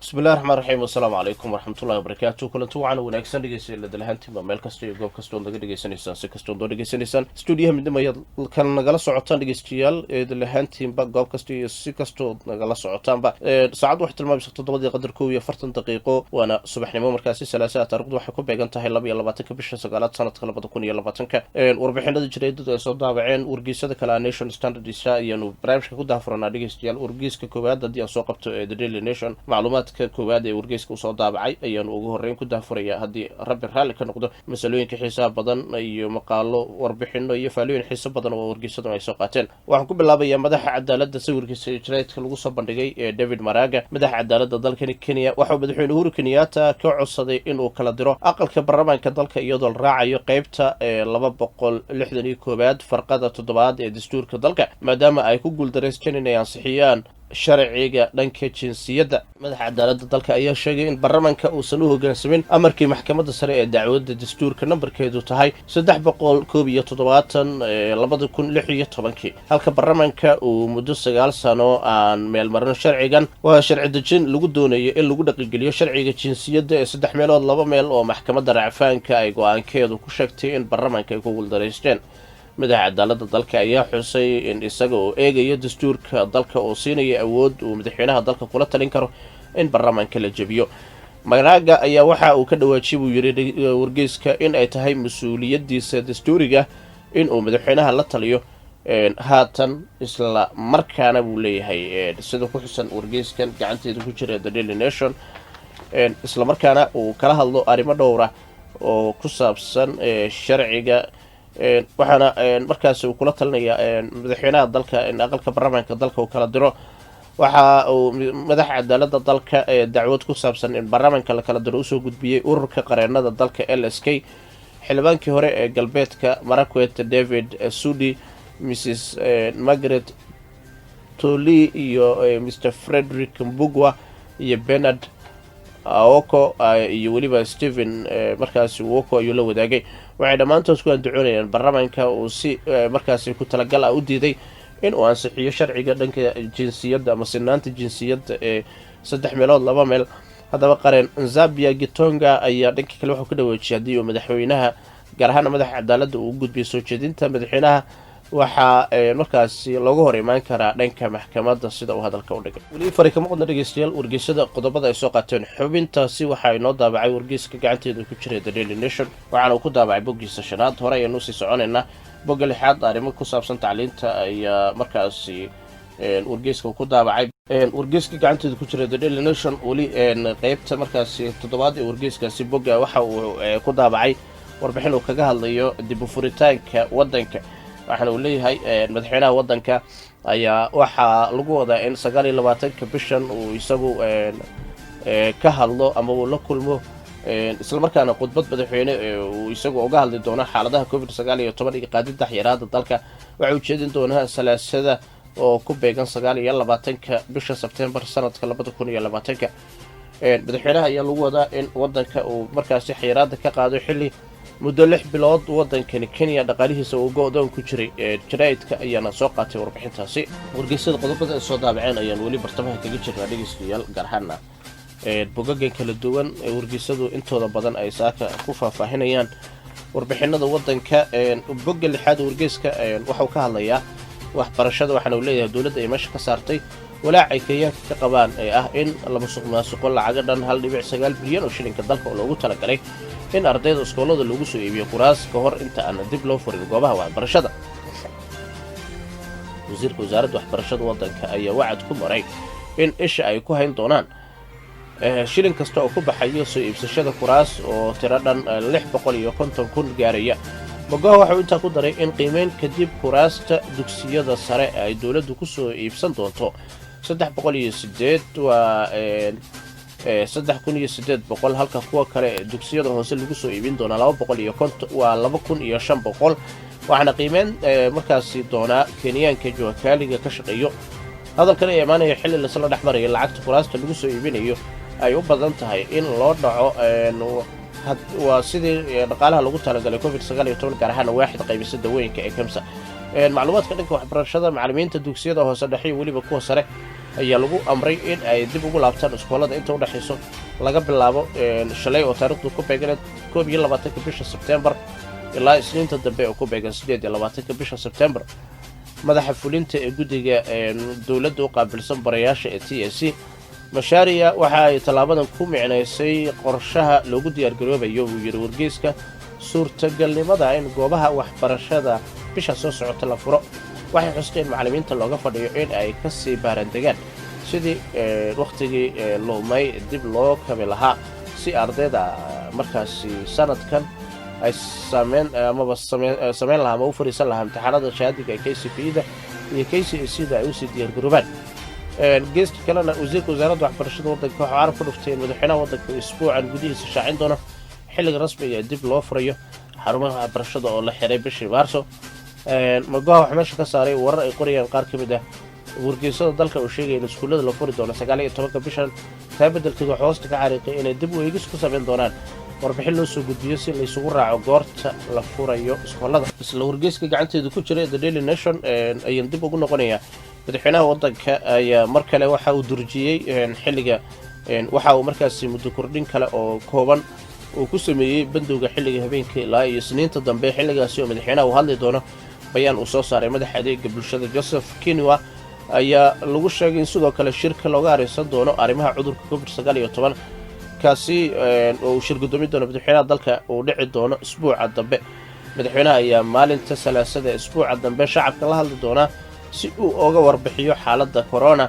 بسم الله الرحمن الرحيم والسلام عليكم ورحمة الله وبركاته كلنتو وعنا وناكسن dhegeysan ladalahantiba meel kasta iyo goob kasta oo naga dhegeysanaysan si kasta oo dhegeysanaysan studio midnimada kan nagala socotaan dhegeystayaal ladalahantiba goob kasta iyo si kasta oo nagala socotaanba saacad wax tilmaamaysa 7:40 daqiiqo waana subaxnimo markaasi salaasa taariikhdu waxay ku beegan tahay 22 bisha 9 sanadka 2020 warbixinada jireedada ay soo daabaceen wargeysada kala Nation Standard iyo barnaamijka ku daafuranaa dhegeystayaal wargeyska koowaad hadii aan soo qabto The Daily Nation macluumaadka koowaad ee wargeyska soo daabacay ayaan ugu horeyn ku daafuraya hadii rabbi raali ka noqdo mas'uuliyinka xisaab badan iyo maqaalo warbixino iyo faalooyin xisaab badan oo wargeysada ay soo qaateen waxaan ku bilaabayaa madaxa cadaaladda sawirkiisa ijraadka lagu soo bandhigay ee David Maraga madaxa cadaaladda dalka Kenya waxa uu madaxweyne Uhuru Kenyatta ka codsaday inuu kala diro aqalka baarlamaanka dalka iyadoo la raacayo qaybta 261 farqada 7 ee dastuurka dalka maadaama ay ku guuldareysteen inay ansixiyaan sharciga dhanka jinsiyadda madaxa cadaaladda dalka ayaa sheegay in baarlamaanka uusan u hoggaansamin amarkii maxkamadda sare ee dacwadda dastuurka nambarkeedu tahay 317 halka baarlamaanka uu muddo 9 sano aan meel marin sharcigan waa sharci dejin lagu doonayo in lagu dhaqangeliyo sharciga jinsiyadda ee 3 meelood 2 meel oo maxkamadda racfaanka ay go'aankeedu ku sheegtay in baarlamaanka ay ku guuldareysteen madaxa cadaaladda dalka ayaa xusay in isaga oo eegaya dastuurka dalka oo siinaya awood uu madaxweynaha dalka kula talin karo in baarlamaanka la jabiyo Maraga ayaa waxa uu ka dhawaajiyay uu yiri wargeyska in ay tahay mas'uuliyadiisa dastuuriga in uu madaxweynaha la taliyo haatan isla markaana uu leeyahay sida ku xusan wargeyskan gacanteeda ku jira The Daily Nation isla markaana uu kala hadlo arrimo dhowr ah oo ku saabsan sharciga waxaana markaas uu kula talinayaa madaxweynaha dalka in aqalka baarlamaanka dalka uu kala diro waxa uu madaxa cadaaladda dalka dacwad ku saabsan in baarlamaanka la kala diro u soo gudbiyay ururka qareenada dalka LSK xildhibaankii hore ee galbeedka Marakwet David Sudi Mrs Margaret Toli iyo Mr Frederick Mbugwa iyo Bernard Aoko iyo waliba Stephen markaas Woko ayuu la wadaagay waxay dhamaantood ku andacoonayaan baarlamaanka uu si markaas ku talagal ah u diiday in uu ansixiyo sharciga dhanka jinsiyadda ama sinaanta jinsiyadda ee 3 meelood 2 meel hadaba qareen Nzabia Gitonga ayaa dhanka kale wuxuu ka dhawaajiyay hadii uu madaxweynaha gaar ahaan madaxa cadaaladda uu gudbiyo soo jeedinta madaxweynaha waxa markaas looga hor imaan karaa dhanka maxkamadda sida uu hadalka u dhigay wali farikamo qodna dhageystayaal wargeysada qodobada ay soo qaateen xubintaasi waxa ay noo daabacay wargeyska gacanteeda ku jira The Daily Nation waxaana uu ku daabacay boggiisa shanaad hore aynu sii soconaynaa bogga lixaad arrimo ku saabsan tacliinta ayaa markaasi wargeyska ku daabacay wargeyska gacanteeda ku jira The Daily Nation wali qaybta markaasi toddobaad ee wargeyskaasi bogga waxa uu ku daabacay warbixin uu kaga hadlayo dib u furitaanka waddanka waxaana uu leeyahay madaxweynaha waddanka ayaa waxaa lagu wadaa in 29 bishan uu isagu ka hadlo ama uu la kulmo isla markaana khudbad madaxweyne uu isagu uga hadli doono xaaladaha COVID-19 iyo qaadida xayiraadda dalka waxa uu jeedin doonaa salaasada oo ku beegan 29 bisha September sanadka 2020 madaxweynaha ayaa lagu wadaa in waddanka uu markaasi xayiraadda ka qaado xilli muddo 6 bilood waddankani Kenya dhaqaalihiisa uu go'doon ku jiray jaraa'idka ayaana soo qaatay warbixintaasi wargeysada qodobada ay soo daabaceen ayaan wali bartamaha kaga jirnaa dhageystayaal gaar ahaan bogagan kala duwan ee wargeysadu intooda badan ay saaka ku faahfaahinayaan warbixinada waddanka bogga lixaad wargeyska waxa uu ka hadlayaa waxbarashada waxaana uu leeyahay dawladda ay meesha ka saartay walaac ay Kenyaanka ka qabaan ee ah in la musuqmaasuqo lacag dhan 1.9 bilyan oo shilinka dalka oo loogu talagalay in ardayda iskoolada lagu soo iibiyo kuraas ka hor inta aan dib loo furin goobaha waxbarashada wasiirka wasaaradda waxbarashada waddanka ayaa wacad ku maray in isha ay ku hayn doonaan shilin kasta oo ku baxayo soo iibsashada kuraas oo tiro dhan 650,000 gaaraya bogaha waxa uu intaa ku daray in qiimeyn kadib kuraasta dugsiyada sare ay dawladdu ku soo iibsan doonto 308 waa 3,800 halka kuwa kale dugsiyada hoose lagu soo iibin doona 250 waa 2,500 waxaana qiimeyn markaasi doona Kenyaanka joogkaaliga ka shaqeeyo hadalkan ay imaanaya xilli la sala dhaxmaray lacagta kuraasta lagu soo iibinayo ay u badan tahay in loo dhaco waa sidii dhaqaalaha lagu talagalay COVID-19 gaar ahaan waaxid qaybisada weynka ee KEMSA macluumaadka dhanka waxbarashada macallimiinta dugsiyada hoose dhexe waliba kuwa sare ayaa lagu amray in ay dib ugu laabtaan iskoolada inta u dhaxayso laga bilaabo shalay oo taariikhdu ku beeganeed 21 bisha Sebtembar ilaa isniinta dambe oo ku beegan 28 bisha Sebtembar. madaxa fulinta ee guddiga dawladda u qaabilsan barayaasha ee TSC Macharia waxa ay talaabadan ku micnaysay qorshaha loogu diyaargaroobayo uu yiri wargeyska suurtagalnimada in goobaha waxbarashada bisha soo socota la furo. waxay xusteen macallimiinta looga fadhiyo in ay ka sii baarandegaan sidii waqtigii lumay dib loo kabi lahaa si ardayda markaasi sanadkan ay sameyn lahaa ama u fariisan lahaa imtixaanada shahaadiga ee KCPE-da iyo KCSE-da ay usii diyaargaroobaan. geeska kalena wasiirka wasaaradda waxbarashada waddanka waxaa carab ku dhuftay in madaxweynaha waddanka isbuucan gudihiisa shaacin doono xilliga rasmiga ee dib loo furayo xarumaha waxbarashada oo la xiray bishii Maarso. Magoha wax meesha ka saaray warar ay qorayaan qaar ka mid ah wargeysada dalka oo sheegay in iskuulada la furi doono 19 bishan taa beddelkeeda waxaa hoosta ka xariiqay inay dib u eegis ku sameyn doonaan warbixin loo soo gudbiyo si la isugu raaco goorta la furayo iskoolada. isla wargeyska gacanteeda ku jira The Daily Nation ayaan dib ugu noqonayaa madaxweynaha waddanka ayaa mar kale waxa uu durjiyey xilliga waxa uu markaasi muddo kordhin kale oo kooban uu ku sameeyey bandowga xilliga habeenkii ilaa iyo isniinta dambe xilligaasi oo madaxweynaha uu hadli doono. bayaan uu soo saaray madaxa adeega bulshada Joseph Kinwa ayaa lagu sheegay in sidoo kale shirka looga areysan doono arrimaha cudurka COVID-19 kaasi oo uu shirgudoomi doono madaxweynaha dalka uu dhici doono isbuuca dambe. madaxweynaha ayaa maalinta salaasada isbuuca dambe shacabka la hadli doona si uu uga warbixiyo xaaladda corona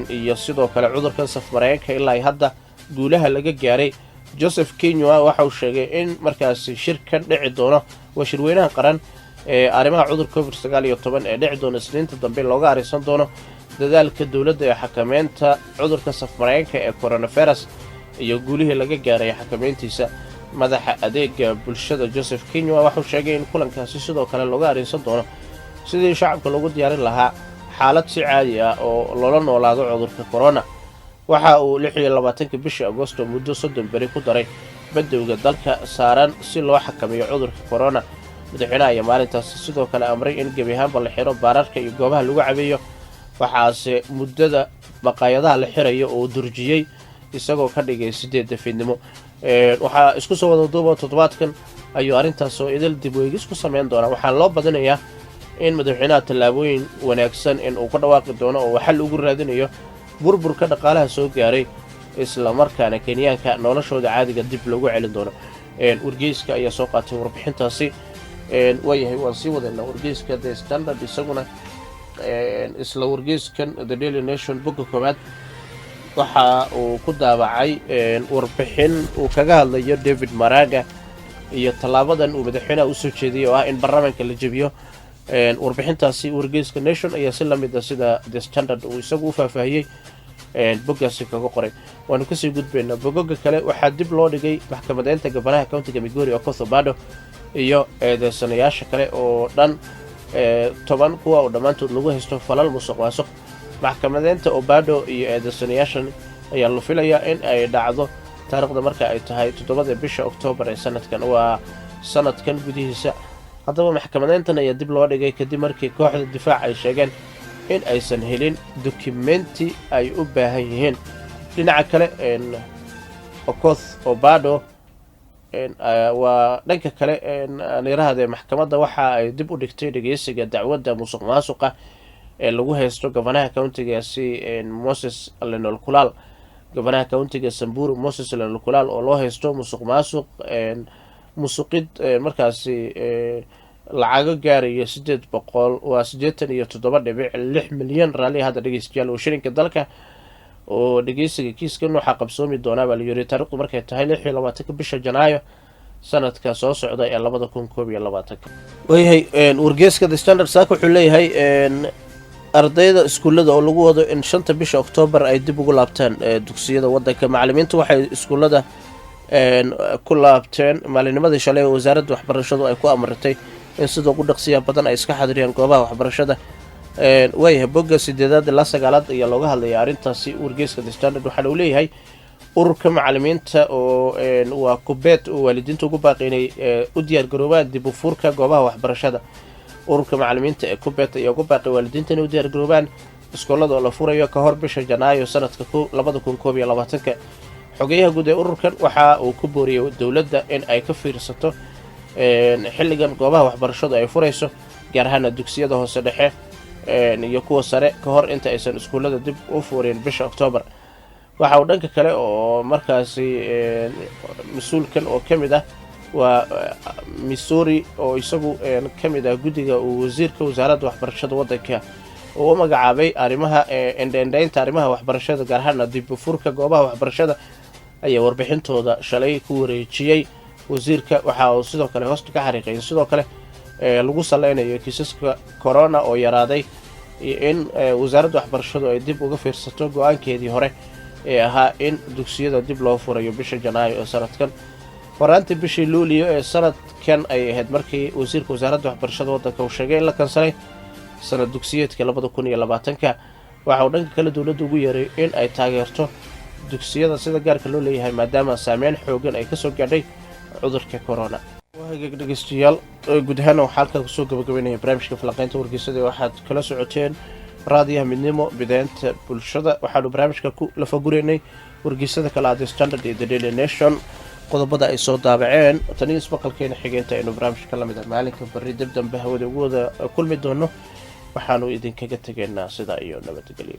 iyo sidoo kale cudurkan safmareenka ilaa hadda guulaha laga gaaray. Joseph Kinwa waxa uu sheegay in markaasi shirkan dhici doono waa shirweynaha qaran arrimaha cudurka COVID-19 ee dhici doona isniinta dambe looga areysan doono dadaalka dawladda ee xakameynta cudurka safmareenka ee coronavirus iyo guulihii laga gaaray xakameyntiisa. madaxa adeega bulshada Joseph Kinwa waxa uu sheegay in kulankaasi sidoo kale looga areysan doono sidii shacabka loogu diyaarin lahaa xaalad si caadi ah oo loola noolaado cudurka corona. waxa uu 26 bishii Agoosto muddo 30 bari ku daray bandowga dalka saaran si loo xakameeyo cudurka corona. madaxweynaha ayaa maalintaas sidoo kale amray in gebi ahaanba la xiro baararka iyo goobaha lagu cabeeyo waxaase muddada baqaayadaha la xirayo oo durjiyey isagoo ka dhigay 8 fiidnimo. waxaa isku soo wada duuba toddobaadkan ayuu arrintaas oo idil dib u eegis ku sameyn doona. waxaa loo badinayaa in madaxweynaha tallaabooyin wanaagsan in uu ka dhawaaqi doono oo xal ugu raadinayo burburka dhaqaalaha soo gaaray isla markaana Kenyaanka noloshooda caadiga dib loogu celin doono. wargeyska ayaa soo qaatay warbixintaasi waayahay waan sii wadaynaa wargeyska The Standard isaguna isla wargeyskan The Daily Nation bogga koowaad waxa uu ku daabacay warbixin uu kaga hadlayo David Maraga iyo talaabadan uu madaxweynaha u soo jeediyay oo ah in baarlamaanka la jabiyo. warbixintaasi wargeyska Nation ayaa si lamid ah sida The Standard uu isagu u faahfaahiyey boggaasi kaga qoray. waanu kasii gudbaynaa bogagga kale. waxaa dib loo dhigay maxkamadeynta gabanaha countiga Migori Okoth Obado iyo eedeysanayaasha kale oo dhan 10 kuwa oo dhammaantood lagu haysto falal musuqmaasuq. maxkamadeynta Obado iyo eedeysanayaashan ayaa la filayaa in ay dhacdo taariikhda marka ay tahay 7 bisha Oktoobar ee sanadkan gudihiisa. haddaba maxkamadeyntan ayaa dib loo dhigay kadib markii kooxda difaac ay sheegeen in aysan helin dokumenti ay u baahan yihiin. dhinaca kale Okoth Obado waa dhanka kale neerahada maxkamadda waxa ay dib u dhigtay dhageysiga dacwadda musuqmaasuqa ee lagu haysto gabanaha countigaasi Moses Lenol Kulal. gabanaha countiga Samburu Moses Lenol Kulal oo loo haysto musuqmaasuq musuqid markaasi lacago gaaraya 887.6 milyan raali hadda dhageystayaal oo shilinka dalka oo dhageysiga kiiskan waxa qabsoomi doona baa la yiri taariikhdu markay tahay 26 bisha Janaayo sanadka soo socda ee 2021. waayahay wargeyska The Standard saaka wuxuu leeyahay ardayda iskuulada oo lagu wado in 5 bisha Oktoobar ay dib ugu laabtaan dugsiyada waddanka. macallimiintu waxay iskuulada ku laabteen maalinimadii shalay wasaaradda waxbarashadu ay ku amartay in sidoo ugu dhaqsiya badan ay iska xadiriyaan goobaha waxbarashada. waayahay bogga 8 ilaa 9 ayaa looga hadlaya arrintaasi. wargeyska The Standard waxa uu leeyahay ururka macallimiinta oo waa kubeet oo waalidiinta ugu baaqay inay u diyaar garoobaan dib u furka goobaha waxbarashada. ururka macallimiinta ee kubeet ayaa ugu baaqay waalidiinta inay u diyaar garoobaan iskoolada oo la furayo ka hor bisha janaayo sanadka 2021. xogayaha guud ee ururkan waxa uu ku booriyay dowladda in ay ka fiirsato xilligan goobaha waxbarashadu ay furayso, gaar ahaan dugsiyada hoose dhexe iyo kuwa sare ka hor inta aysan iskuulada dib u furin bisha Oktoobar. waxa uu dhanka kale oo markaasi mas'uulkan oo kamid ah waa Missouri oo isagu kamid ah guddiga uu wasiirka wasaaradda waxbarashada waddanka oo magacaabay arrimaha indhaynta arrimaha waxbarashada, gaar ahaan dib u furka goobaha waxbarashada ayaa warbixintooda shalay ku wareejiyay wasiirka. waxa uu sidoo kale hoosta ka xariiqay sidoo kale lagu saleynayo kiisaska corona oo yaraaday in wasaaradda waxbarashadu ay dib uga fiirsato go'aankeedii hore ee ahaa in dugsiyada dib loo furayo bisha Janaayo ee sanadkan. horaantii bishii Luulyo ee sanadkan ay ahayd markii wasiirka wasaaradda waxbarashada waddanka uu sheegay in la kansalay sanad dugsiyeedka 2020. waxa uu dhanka kale dowladda ugu yeeray in ay taageerto dugsiyada sida gaarka loo leeyahay maadaama saameyn xoogan ay kasoo gaadhay cudurka corona. wahagaag dhegeystayaal, guud ahaan waxaa halkaa kusoo gabagabeynaya barnaamijka falanqaynta wargeysyada. waxaad kala socoteen raadiyaha midnimo bidaynta bulshada. waxaanu barnaamijka ku lafagureynay wargeysyada kale ah The Standard iyo The Daily Nation, qodobada ay soo daabaceen. tani ismaqalkeena xigeynta aynu barnaamijka la mid ah maalinka berri dib dambe hawada ugu wada kulmi doono. waxaanu idinkaga tegaynaa sidaa iyo nabadgelyo.